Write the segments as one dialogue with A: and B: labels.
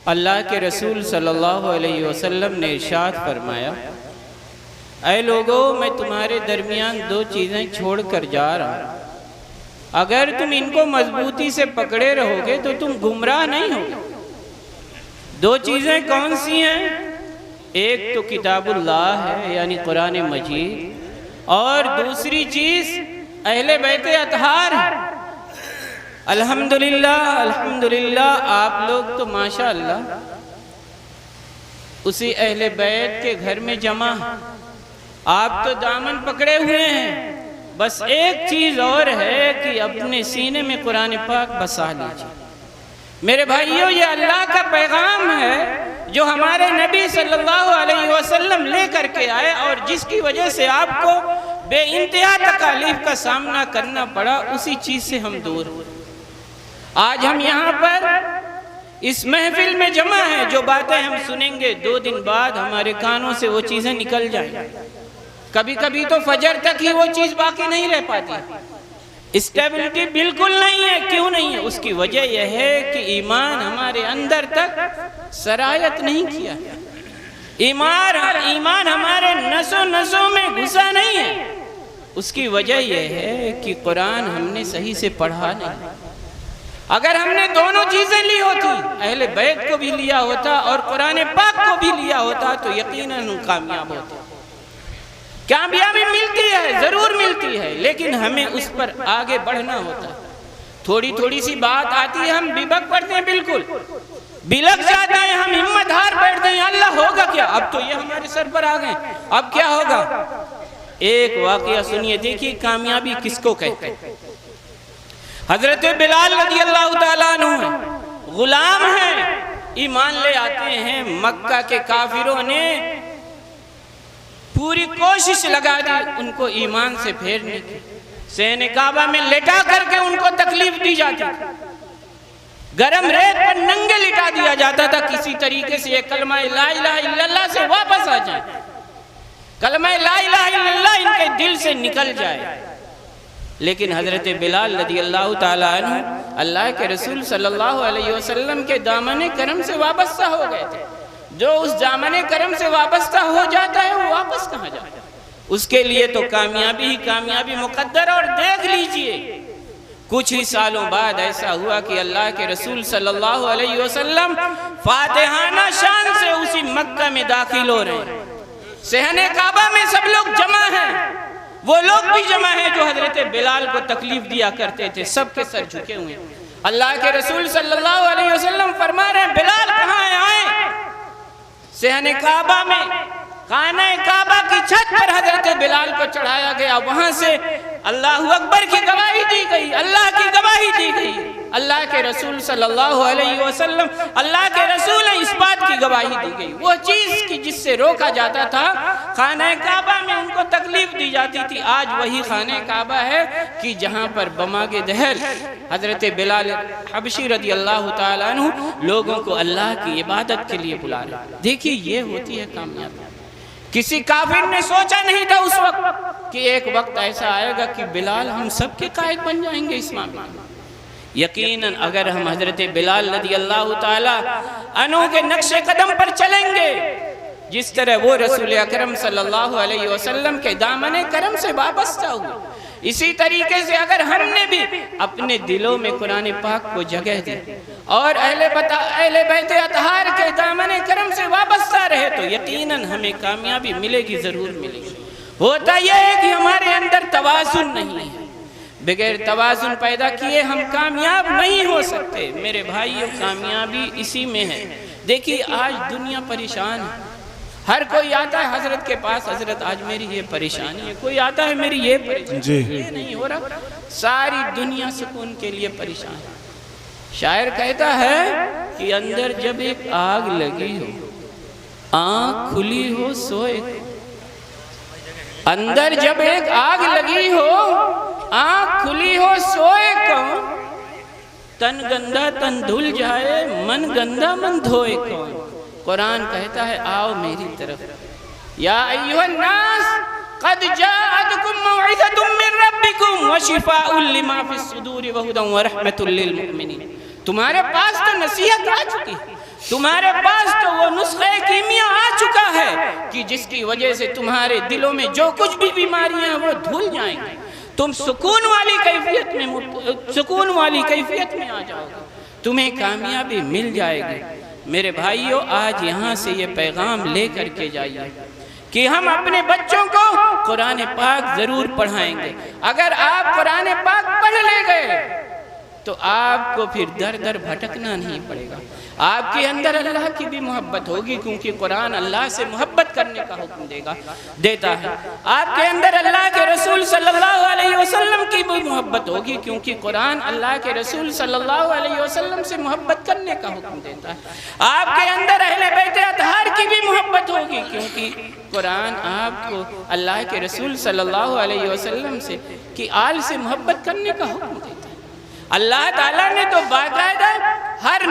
A: اللہ کے رسول صلی اللہ علیہ وسلم نے ارشاد فرمایا، اے لوگو میں تمہارے درمیان دو چیزیں چھوڑ کر جا رہا ہوں، اگر تم ان کو مضبوطی سے پکڑے رہو گے تو تم گمراہ نہیں ہوگے۔ دو چیزیں کون سی ہیں؟ ایک تو کتاب اللہ ہے یعنی قرآن مجید، اور دوسری چیز اہل بیت اطہار ہے۔ الحمدللہ الحمدللہ آپ لوگ تو ماشاءاللہ اسی اہل بیت کے گھر میں جمع ہیں، آپ تو دامن پکڑے ہوئے ہیں، بس ایک چیز اور ہے کہ اپنے سینے میں قرآن پاک بسا لیجیے۔ میرے بھائیوں، یہ اللہ کا پیغام ہے جو ہمارے نبی صلی اللہ علیہ وسلم لے کر کے آئے، اور جس کی وجہ سے آپ کو بے انتہا تکالیف کا سامنا کرنا پڑا، اسی چیز سے ہم دور ہوئے۔ آج ہم یہاں پر اس محفل میں جمع ہیں، جو باتیں ہم سنیں گے 2 دن بعد ہمارے کانوں سے وہ چیزیں نکل جائیں، کبھی کبھی تو فجر تک ہی وہ چیز باقی نہیں رہ پاتی۔ اسٹیبلٹی بالکل نہیں ہے۔ کیوں نہیں ہے؟ اس کی وجہ یہ ہے کہ ایمان ہمارے اندر تک سرایت نہیں کیا، ایمان ہمارے نسوں نسوں میں گھسا نہیں ہے۔ اس کی وجہ یہ ہے کہ قرآن ہم نے صحیح سے پڑھا نہیں۔ اگر ہم نے دونوں چیزیں لی ہوتی، اہل بیت کو بھی لیا ہوتا اور قرآن پاک کو بھی لیا ہوتا، تو یقیناً کامیاب ہوتے۔ کامیابی ملتی ہے، ضرور ملتی ہے، لیکن ہمیں اس پر آگے بڑھنا ہوتا ہے۔ تھوڑی تھوڑی سی بات آتی ہے، ہم ببک پڑتے ہیں، بالکل بلک جاتے ہیں، ہم ہمت ہار بیٹھتے ہیں، اللہ ہوگا کیا؟ اب تو یہ ہمارے سر پر آ گئے، اب کیا ہوگا؟ ایک واقعہ سنیے، دیکھیے کامیابی کس کو کہتے ہیں۔ حضرت بلال رضی اللہ تعالیٰ عنہ ہیں، غلام ہیں، ایمان لے آتے ہیں۔ مکہ کے کافروں نے پوری کوشش لگا دی ان کو ایمان سے پھیرنے کی، صحن کعبہ میں لٹا کر کے ان کو تکلیف دی جاتی تھی، گرم ریت پر ننگے لٹا دیا جاتا تھا، کسی طریقے سے یہ کلمہ لا الہ الا اللہ سے واپس آ جائے، کلمہ لا الہ الا اللہ ان کے دل سے نکل جائے۔ لیکن حضرت بلال رضی اللہ تعالیٰ عنہ اللہ کے رسول صلی اللہ علیہ وسلم کے دامن کرم سے وابستہ ہو گئے تھے۔ جو اس دامن کرم سے وابستہ ہو جاتا ہے وہ واپس کہاں جاتا ہے؟ اس کے لیے تو کامیابی ہی کامیابی مقدر۔ اور دیکھ لیجئے کچھ ہی سالوں بعد ایسا ہوا کہ اللہ کے رسول صلی اللہ علیہ وسلم فاتحانہ شان سے اسی مکہ میں داخل ہو رہے ہیں، صحن کعبہ میں سب لوگ جمع ہیں، وہ لوگ بھی جمع ہیں جو حضرت بلال کو تکلیف دیا کرتے تھے، سب کے سر جھکے ہوئے ہیں۔ اللہ کے رسول صلی اللہ علیہ وسلم فرما رہے ہیں، بلال کہاں ہیں؟ آئیں۔ صحن کعبہ میں خانہ کعبہ کی چھت پر حضرت بلال کو چڑھایا گیا، وہاں سے اللہ اکبر کی گواہی دی گئی، اللہ کی گواہی دی گئی۔ اللہ کے رسول صلی اللہ علیہ وسلم، اللہ کے رسول اس بات کی گواہی دی گئی، وہ چیز کی جس سے روکا جاتا تھا، خانہ کعبہ میں ان کو تکلیف دی جاتی تھی، آج وہی خانہ کعبہ ہے کہ جہاں پر بماگ دہر حضرت بلال حبشی رضی اللہ تعالیٰ عنہ لوگوں کو اللہ کی عبادت کے لیے بلا رہے۔ دیکھیے یہ ہوتی ہے کامیابی۔ کسی کافر نے سوچا نہیں تھا اس وقت کہ ایک وقت ایسا آئے گا کہ بلال ہم سب کے قائد بن جائیں گے اس معاملے میں۔ یقیناً اگر ہم حضرت بلال رضی اللہ تعالیٰ عنہ کے نقش قدم پر چلیں گے، جس طرح وہ رسول اکرم صلی اللہ علیہ وسلم کے دامن کرم سے وابستہ ہوئے، اسی طریقے سے اگر ہم نے بھی اپنے دلوں میں قرآن پاک کو جگہ دی اور اہل بیت اطہار کے دامن کرم سے وابستہ رہے، تو یقیناً ہمیں کامیابی ملے گی، ضرور ملے گی۔ ہوتا یہ ہے کہ ہمارے اندر توازن نہیں ہے، بغیر توازن پیدا کیے ہم کامیاب نہیں ہو سکتے۔ میرے بھائیو، کامیابی اسی میں ہے۔ دیکھیے آج دنیا پریشان ہے، ہر کوئی آتا ہے حضرت کے پاس، حضرت آج میری یہ پریشانی ہے، کوئی آتا ہے میری یہ پریشانی، یہ نہیں ہو رہا، ساری دنیا سکون کے لیے پریشان ہے۔ شاعر کہتا ہے کہ اندر جب ایک آگ لگی ہو، آنکھ کھلی ہو سوئے کو، اندر جب ایک آگ لگی ہو، آنکھ کھلی ہو سوئے کون، تن گندا تن دھل جائے، من گندا من دھوئے کون۔ قرآن کہتا ہے آؤ میری طرف، یا ایھا الناس قد جاءتکم موعظۃ من ربکم وشفاء لما فی الصدور وہدی ورحمۃ للمؤمنین۔ تمہارے پاس تو نصیحت آ چکی ہے، تمہارے پاس تو وہ نسخہ کیمیا آ چکا ہے کہ جس کی وجہ سے تمہارے دلوں میں جو کچھ بھی بیماریاں ہیں وہ دھل جائیں گے، تم سکون والی کیفیت میں آ جاؤ گے، تمہیں کامیابی مل جائے گی۔ میرے بھائیوں، آج یہاں سے یہ پیغام لے کر کے جائیے کہ ہم اپنے بچوں کو قرآن پاک ضرور پڑھائیں گے۔ اگر آپ قرآن پاک پڑھ لے گئے تو آپ کو پھر در در بھٹکنا نہیں پڑے گا، آپ کے اندر اللہ کی بھی محبت ہوگی، کیونکہ قرآن اللہ سے محبت کرنے کا حکم دیتا ہے۔ آپ کے اندر اللہ کے رسول صلی اللہ علیہ وسلم کی بھی محبت ہوگی، کیونکہ قرآن اللہ کے رسول صلی اللہ علیہ وسلم سے محبت کرنے کا حکم دیتا ہے۔ آپ کے اندر اہل بیت اطہار کی بھی محبت ہوگی، کیونکہ قرآن آپ کو اللہ کے رسول صلی اللہ علیہ وسلم سے کی آل سے محبت کرنے کا حکم دیتا ہے۔ اللہ تعالیٰ نے تو باقاعدہ ہر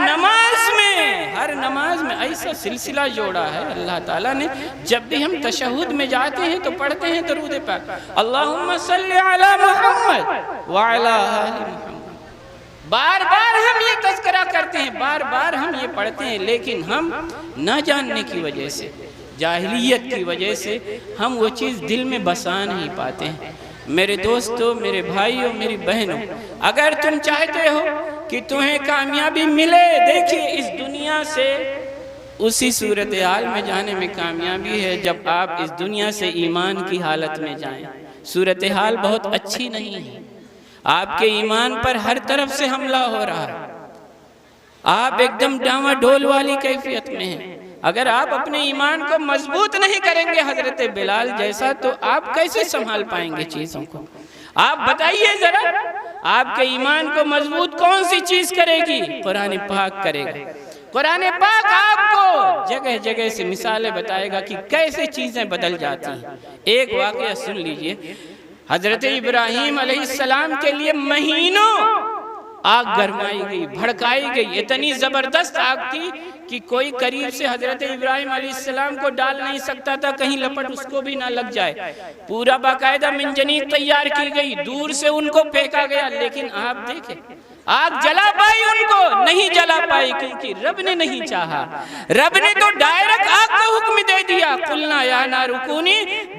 A: نماز میں ایسا سلسلہ جوڑا ہے۔ اللہ تعالیٰ نے جب بھی ہم تشہد میں جاتے ہیں تو پڑھتے ہیں درود پاک، اللہم صلی علی محمد وعلی آل محمد۔ بار بار ہم یہ تذکرہ کرتے ہیں، بار بار ہم یہ پڑھتے ہیں، لیکن ہم نہ جاننے کی وجہ سے، جاہلیت کی وجہ سے ہم وہ چیز دل میں بسا نہیں پاتے ہیں۔ میرے دوستو، میرے بھائیوں، میری بہنوں، اگر تم چاہتے ہو کہ تمہیں کامیابی ملے، دیکھیے اس دنیا سے اسی صورتحال میں جانے میں کامیابی ہے جب آپ اس دنیا سے ایمان کی حالت میں جائیں۔ صورتحال بہت اچھی نہیں ہے، آپ کے ایمان پر ہر طرف سے حملہ ہو رہا ہے، آپ ایک دم ڈاما ڈول والی کیفیت میں ہیں۔ اگر آپ اپنے ایمان کو مضبوط نہیں کریں گے حضرت بلال جیسا، تو آپ کیسے سنبھال پائیں گے چیزوں کو؟ آپ بتائیے ذرا، آپ کے ایمان کو مضبوط کون سی چیز کرے گی؟ قرآن پاک کرے گا۔ قرآن پاک آپ کو جگہ جگہ سے مثالیں بتائے گا کہ کیسے چیزیں بدل جاتی ہیں۔ ایک واقعہ سن لیجئے، حضرت ابراہیم علیہ السلام کے لیے مہینوں آگ گرمائی گئی، بھڑکائی گئی، اتنی زبردست آگ تھی کہ کوئی قریب سے حضرت ابراہیم علیہ السلام کو ڈال نہیں سکتا تھا، کہیں لپٹ اس کو بھی نہ لگ جائے۔ پورا باقاعدہ منجنیق تیار کی گئی، دور سے ان کو پھینکا گیا، لیکن آپ دیکھیں آگ جلا پائی ان کو؟ نہیں جلا پائی، کیونکہ رب نے نہیں چاہا۔ رب نے تو ڈائریکٹ آگ کو حکم دے دیا، قلنا یا نار کونی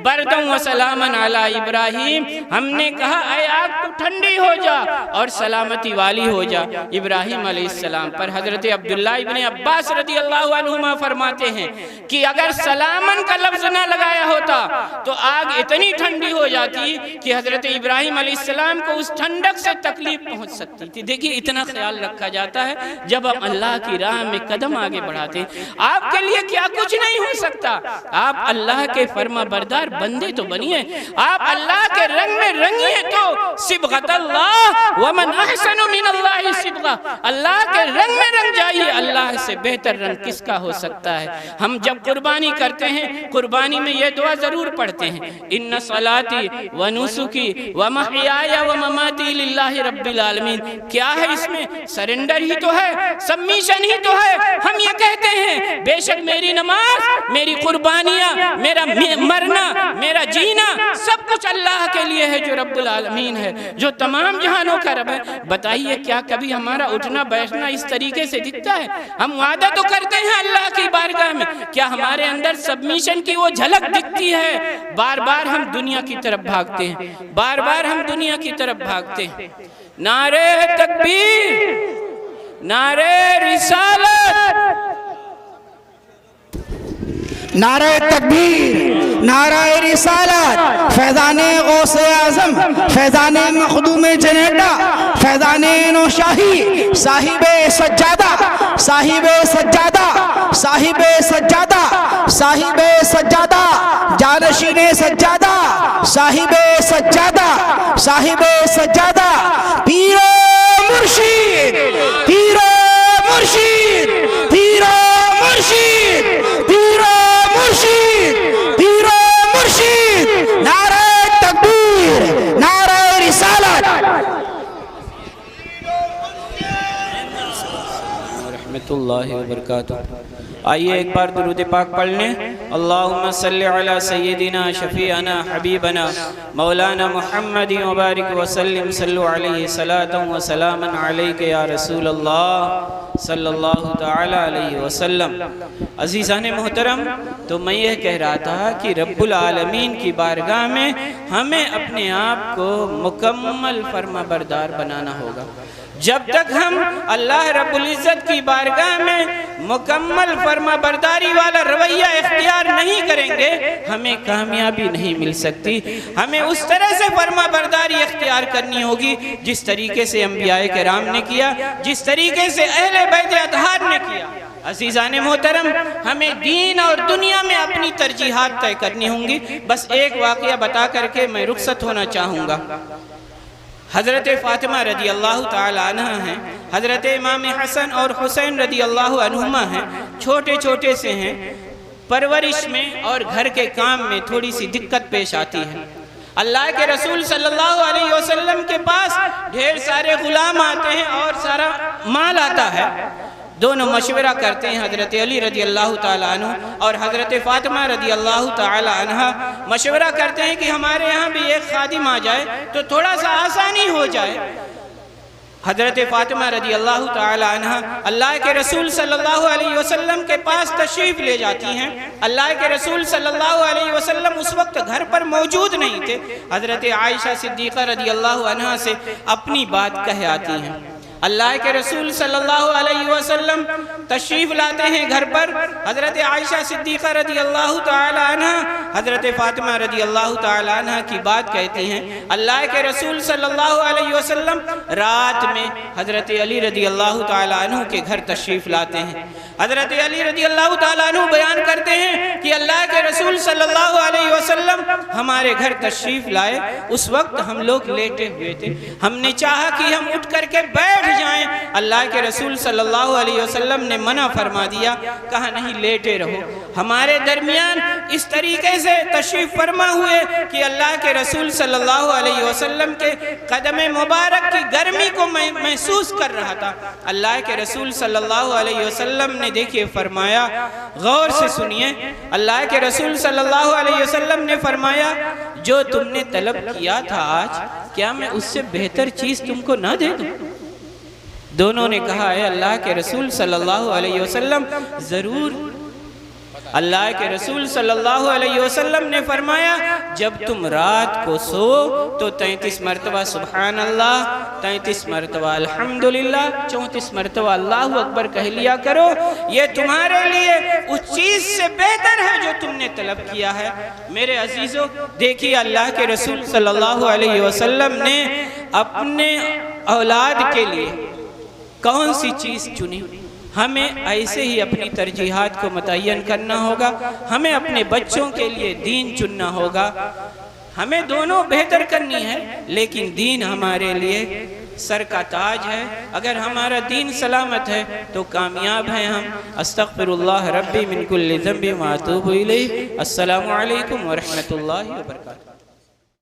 A: بردا وسلاما علی ابراہیم، ہم نے کہا اے آگ تو ٹھنڈی ہو جا اور سلامتی والی ہو جا ابراہیم علیہ السلام پر۔ حضرت عبداللہ ابن عباس رضی اللہ عنہما فرماتے ہیں کہ اگر سلامن کا لفظ نہ لگایا ہوتا تو آگ اتنی ٹھنڈی ہو جاتی کہ حضرت ابراہیم علیہ السلام کو اس ٹھنڈک سے تکلیف پہنچ سکتی تھی۔ دیکھیے اتنا خیال رکھا جاتا ہے جب ہم اللہ کی راہ میں قدم آگے بڑھاتے ہیں۔ آپ کے لیے کیا کچھ نہیں ہو سکتا، آپ اللہ کے فرما بردار بندے تو بنیے، آپ اللہ کے رنگ میں رنگیے تو صبغۃ اللہ ومن احسن من اللہ صبغہ، اللہ کے رنگ میں رنگ جائیے، اللہ سے بہتر رنگ کس کا ہو سکتا ہے۔ ہم جب قربانی کرتے ہیں، قربانی میں یہ دعا ضرور پڑھتے ہیں، ان صلاتی ونسکی ومحیای ومماتی للہ رب العالمین۔ کیا ہے اس میں؟ سرنڈر ہی تو ہے، سبمیشن ہی تو ہے۔ ہم یہ کہتے ہیں بے شک میری نماز، میری قربانیاں، میرا مرنا، میرا جینا سب کچھ اللہ کے لیے ہے جو رب العالمین ہے، جو تمام جہانوں کا رب ہے۔ بتائیے کیا کبھی ہمارا اٹھنا بیٹھنا اس طریقے سے دکھتا ہے؟ ہم وعدہ تو کرتے ہیں اللہ کی بارگاہ میں، کیا ہمارے اندر سبمیشن کی وہ جھلک دکھتی ہے؟ بار بار ہم دنیا کی طرف بھاگتے ہیں، بار بار ہم دنیا کی طرف بھاگتے ہیں۔ نعرہ تکبیر، نعرہ رسالت،
B: نعرہ تکبیر، نعرہ رسالت، فیضان غوث اعظم، فیضان مخدوم جنیڈا، فیضان نوشاہی، صاحب سجادہ، صاحب سجادہ، صاحب سجادہ، صاحب سجادہ، جانشین سجادہ، صاحب سجادہ، صاحب سجادہ، پیر مرشید، پیر مرشید، پیر مرشید، پیر مرشید، پیر مرشید، نعرہ تکبیر، نعرہ رسالت۔
A: رحمت اللہ وبرکاتہ۔ آئیے ایک بار درود پاک پڑھ لیں۔ اللہم صلی علی سیدنا شفیعنا حبیبنا مولانا محمد وبارک وسلم، صلو علیہ صلاۃ و سلاما علیک یا رسول اللہ، صلی اللہ تعالی علیہ وسلم۔ عزیزان محترم، تو میں یہ کہہ رہا تھا کہ رب العالمین کی بارگاہ میں ہمیں اپنے آپ کو مکمل فرما بردار بنانا ہوگا۔ جب تک ہم اللہ رب العزت کی بارگاہ میں مکمل فرما برداری والا رویہ اختیار نہیں کریں گے، ہمیں کامیابی نہیں مل سکتی۔ ہمیں اس طرح سے فرما برداری اختیار کرنی ہوگی جس طریقے سے انبیاء کرام نے کیا، جس طریقے سے اہل بیت اطہار نے کیا۔ عزیزان محترم، ہمیں دین اور دنیا میں اپنی ترجیحات طے کرنی ہوں گی۔ بس ایک واقعہ بتا کر کے میں رخصت ہونا چاہوں گا۔ حضرت فاطمہ رضی اللہ تعالی عنہ ہیں، حضرت امام حسن اور حسین رضی اللہ عنہما ہیں، چھوٹے چھوٹے سے ہیں، پرورش میں اور گھر کے کام میں تھوڑی سی دقت پیش آتی ہے۔ اللہ کے رسول صلی اللہ علیہ وسلم کے پاس ڈھیر سارے غلام آتے ہیں اور سارا مال آتا ہے۔ دونوں مشورہ کرتے ہیں، حضرت علی رضی اللہ تعالیٰ عنہ اور حضرت فاطمہ رضی اللہ تعالیٰ عنہ مشورہ کرتے ہیں کہ ہمارے یہاں بھی ایک خادم آ جائے تو تھوڑا سا آسانی ہو جائے۔ حضرت فاطمہ رضی اللہ تعالیٰ عنہ اللہ کے رسول صلی اللہ علیہ وسلم کے پاس تشریف لے جاتی ہیں۔ اللہ کے رسول صلی اللہ علیہ وسلم اس وقت گھر پر موجود نہیں تھے۔ حضرت عائشہ صدیقہ رضی اللہ عنہ سے اپنی بات کہہ آتی ہیں۔ اللہ کے رسول صلی اللہ علیہ وسلم تشریف لاتے ہیں گھر پر۔ حضرت عائشہ صدیقہ رضی اللہ تعالی عنہ حضرت فاطمہ رضی اللہ تعالی عنہ کی بات کہتی ہیں۔ اللہ کے رسول صلی اللہ علیہ وسلم رات میں حضرت علی رضی اللہ تعالی عنہ کے گھر تشریف لاتے ہیں۔ حضرت علی رضی اللہ تعالی عنہ بیان کرتے ہیں کہ اللہ کے رسول صلی اللہ علیہ وسلم ہمارے گھر تشریف لائے، اس وقت ہم لوگ لیٹے ہوئے تھے، ہم نے چاہا کہ ہم اٹھ کر کے بیٹھ جائیں، اللہ کے رسول صلی اللہ علیہ وسلم نے منع فرما دیا، کہا نہیں لیٹے رہو۔ ہمارے درمیان اس طریقے سے تشریف فرما ہوئے کہ اللہ کے رسول صلی اللہ علیہ وسلم کے قدم مبارک کی گرمی کو میں محسوس کر رہا تھا۔ اللہ کے رسول صلی اللہ علیہ وسلم نے دیکھیے فرمایا، غور سے سنیے، اللہ کے رسول صلی اللہ علیہ وسلم نے فرمایا جو تم نے طلب کیا تھا آج، کیا میں اس سے بہتر چیز تم کو نہ دے دوں؟ دونوں نے کہا اے اللہ کے رسول صلی اللہ علیہ وسلم ضرور۔ اللہ کے رسول صلی اللہ علیہ وسلم نے فرمایا جب تم رات کو سو تو 33 مرتبہ سبحان اللہ، 33 مرتبہ الحمدللہ، 34 مرتبہ اللہ اکبر کہہ لیا کرو، یہ تمہارے لیے اس چیز سے بہتر ہے جو تم نے طلب کیا ہے۔ میرے عزیزو دیکھیے اللہ کے رسول صلی اللہ علیہ وسلم نے اپنے اولاد کے لیے کون سی چیز چنی؟ ہمیں ایسے ہی اپنی ترجیحات کو متعین کرنا ہوگا، ہمیں اپنے بچوں کے لیے دین چننا ہوگا، ہمیں دونوں بہتر کرنی ہے، لیکن دین ہمارے لیے سر کا تاج ہے۔ اگر ہمارا دین سلامت ہے تو کامیاب ہیں ہم۔ استغفر اللہ ربی من کل ذنب و اتوب الیہ۔ السلام علیکم ورحمۃ اللہ وبرکاتہ۔